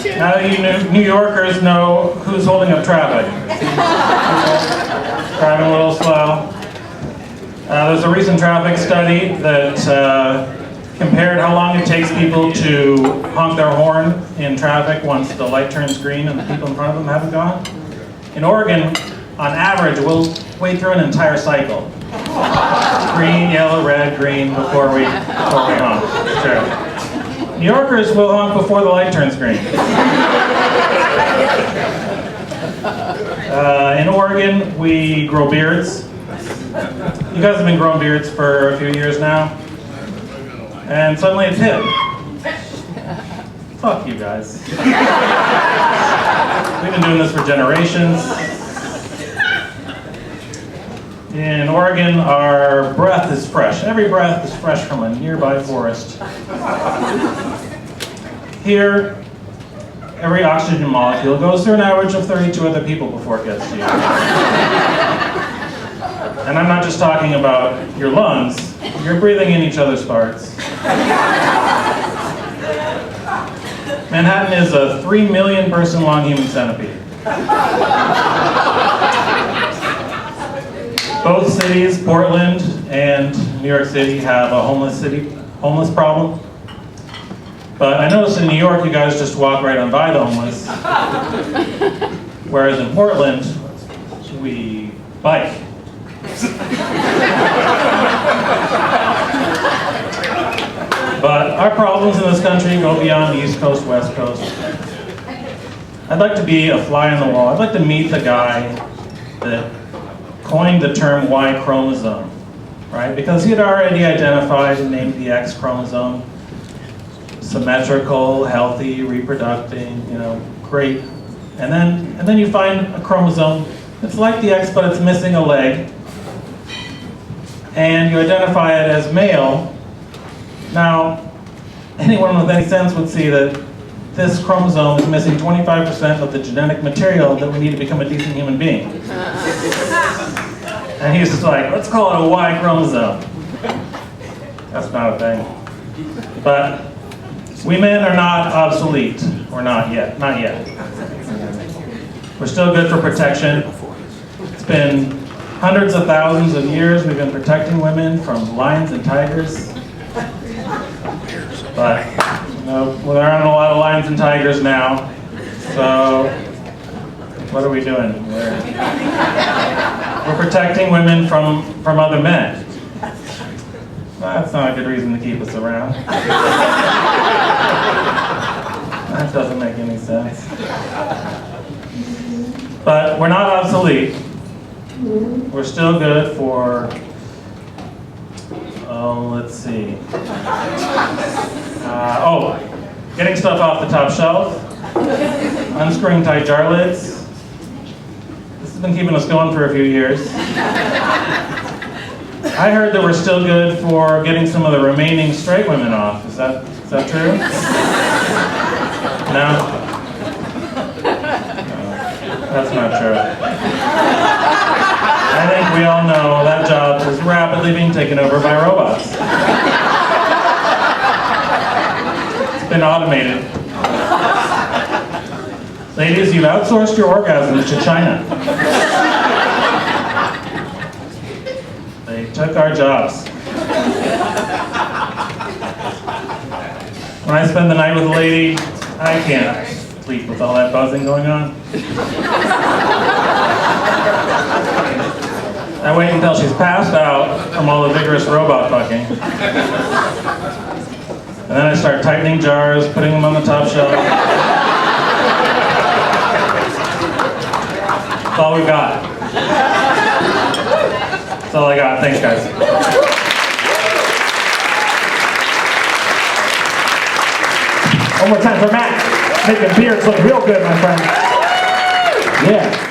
Now that you New Yorkers know who's holding up traffic. Driving a little slow. There's a recent traffic study that compared how long it takes people to honk their horn in traffic once the light turns green and the people in front of them haven't gone. In Oregon, on average, we'll wait through an entire cycle. Green, yellow, red, green before we honk. Sure. New Yorkers will honk before the light turns green. In Oregon, we grow beards. You guys have been growing beards for a few years now. And suddenly it's hip. Fuck you guys. We've been doing this for generations. In Oregon, our breath is fresh. Every breath is fresh from a nearby forest. Here, every oxygen molecule goes through an average of 32 other people before it gets to you. And I'm not just talking about your lungs. You're breathing in each other's farts. Manhattan is a 3 million person long human centipede. Both cities, Portland and New York City, have a homeless problem. But I noticed in New York, you guys just walk right on by the homeless. Whereas in Portland, we bike. But our problems in this country go beyond the East Coast, West Coast. I'd like to be a fly on the wall. I'd like to meet the guy that coined the term Y chromosome, right? Because he had already identified and named the X chromosome. Symmetrical, healthy, reproducing, great. And then you find a chromosome that's like the X, but it's missing a leg. And you identify it as male. Now, anyone with any sense would see that this chromosome is missing 25% of the genetic material that we need to become a decent human being. And he's just like, let's call it a Y chromosome. That's not a thing. But we men are not obsolete, or not yet. We're still good for protection. It's been hundreds of thousands of years we've been protecting women from lions and tigers. But there aren't a lot of lions and tigers now, so what are we doing? We're protecting women from other men. That's not a good reason to keep us around. That doesn't make any sense. But we're not obsolete. We're still good for, let's see. Getting stuff off the top shelf, unscrewing tight jar lids. This has been keeping us going for a few years. I heard that we're still good for getting some of the remaining straight women off. Is that true? No? That's not true. I think we all know that job is rapidly being taken over by robots. It's been automated. Ladies, you've outsourced your orgasms to China. They took our jobs. When I spend the night with a lady, I can't sleep with all that buzzing going on. I wait until she's passed out from all the vigorous robot fucking. And then I start tightening jars, putting them on the top shelf. That's all we've got. That's all I got. Thanks, guys. One more time for Matt. Making beards look real good, my friend. Yeah.